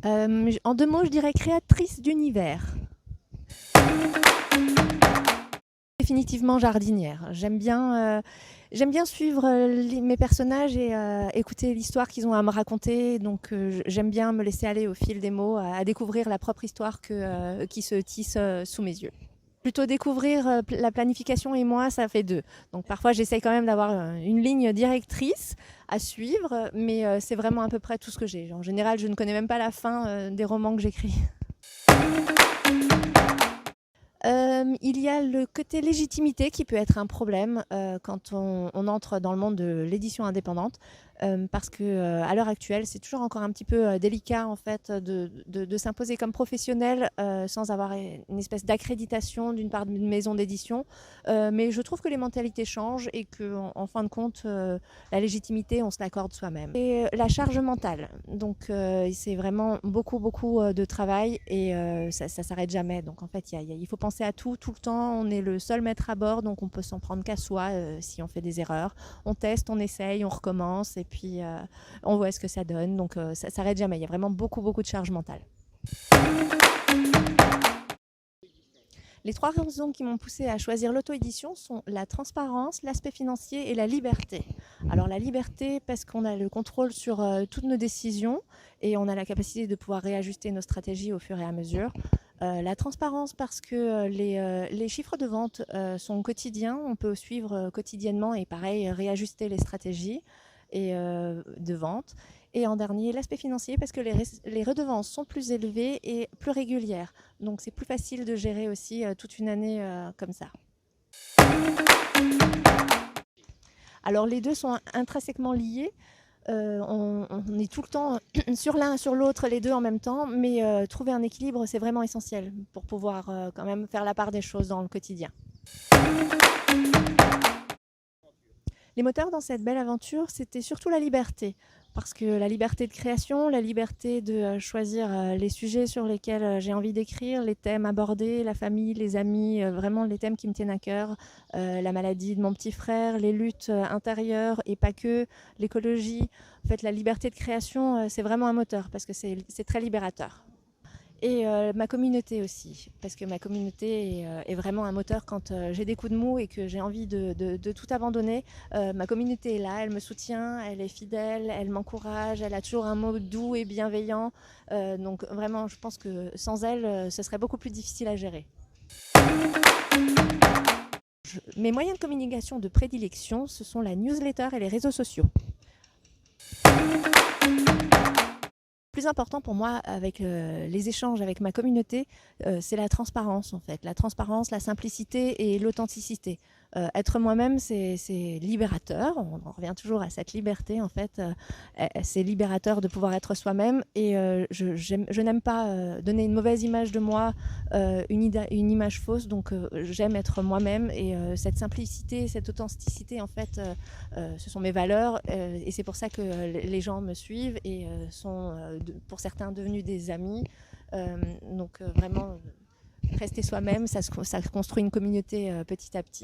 En 2 mots, je dirais créatrice d'univers. Définitivement jardinière. J'aime bien suivre mes personnages et écouter l'histoire qu'ils ont à me raconter. Donc j'aime bien me laisser aller au fil des mots, à découvrir la propre histoire qui se tisse sous mes yeux. Plutôt découvrir la planification et moi, ça fait deux. Donc parfois j'essaye quand même d'avoir une ligne directrice à suivre, mais c'est vraiment à peu près tout ce que j'ai. En général, je ne connais même pas la fin des romans que j'écris. Il y a le côté légitimité qui peut être un problème quand on entre dans le monde de l'édition indépendante, parce que à l'heure actuelle, c'est toujours encore un petit peu délicat en fait de s'imposer comme professionnel sans avoir une espèce d'accréditation d'une part d'une maison d'édition. Mais je trouve que les mentalités changent et que en fin de compte, la légitimité, on se l'accorde soi-même. Et la charge mentale, donc c'est vraiment beaucoup de travail et ça s'arrête jamais. Donc en fait, il faut penser à tout le temps. On est le seul maître à bord, donc on peut s'en prendre qu'à soi si on fait des erreurs. On teste, on essaye, on recommence et puis on voit ce que ça donne. Donc ça s'arrête jamais. Il y a vraiment beaucoup de charge mentale. Les 3 raisons qui m'ont poussée à choisir l'auto-édition sont la transparence, l'aspect financier et la liberté. Alors la liberté parce qu'on a le contrôle sur toutes nos décisions et on a la capacité de pouvoir réajuster nos stratégies au fur et à mesure. La transparence parce que les chiffres de vente sont quotidiens, on peut suivre quotidiennement et pareil réajuster les stratégies de vente. Et en dernier, l'aspect financier parce que les redevances sont plus élevées et plus régulières. Donc c'est plus facile de gérer aussi toute une année comme ça. Alors les deux sont intrinsèquement liés. On est tout le temps sur l'un, sur l'autre, les deux en même temps, mais trouver un équilibre, c'est vraiment essentiel pour pouvoir quand même faire la part des choses dans le quotidien. Les moteurs dans cette belle aventure, c'était surtout la liberté. Parce que la liberté de création, la liberté de choisir les sujets sur lesquels j'ai envie d'écrire, les thèmes abordés, la famille, les amis, vraiment les thèmes qui me tiennent à cœur, la maladie de mon petit frère, les luttes intérieures et pas que, l'écologie. En fait, la liberté de création, c'est vraiment un moteur parce que c'est très libérateur. Et ma communauté aussi, parce que ma communauté est vraiment un moteur quand j'ai des coups de mou et que j'ai envie de tout abandonner. Ma communauté est là, elle me soutient, elle est fidèle, elle m'encourage, elle a toujours un mot doux et bienveillant. Donc vraiment, je pense que sans elle, ce serait beaucoup plus difficile à gérer. Mes moyens de communication de prédilection, ce sont la newsletter et les réseaux sociaux. Le plus important pour moi avec les échanges avec ma communauté, c'est la transparence en fait. La transparence, la simplicité et l'authenticité. Être moi-même, c'est libérateur. On en revient toujours à cette liberté en fait. C'est libérateur de pouvoir être soi-même et je n'aime pas donner une mauvaise image de moi, une image fausse. Donc j'aime être moi-même et cette simplicité, cette authenticité en fait, ce sont mes valeurs et c'est pour ça que les gens me suivent et sont pour certains devenus des amis. Donc vraiment, rester soi-même, ça construit une communauté petit à petit.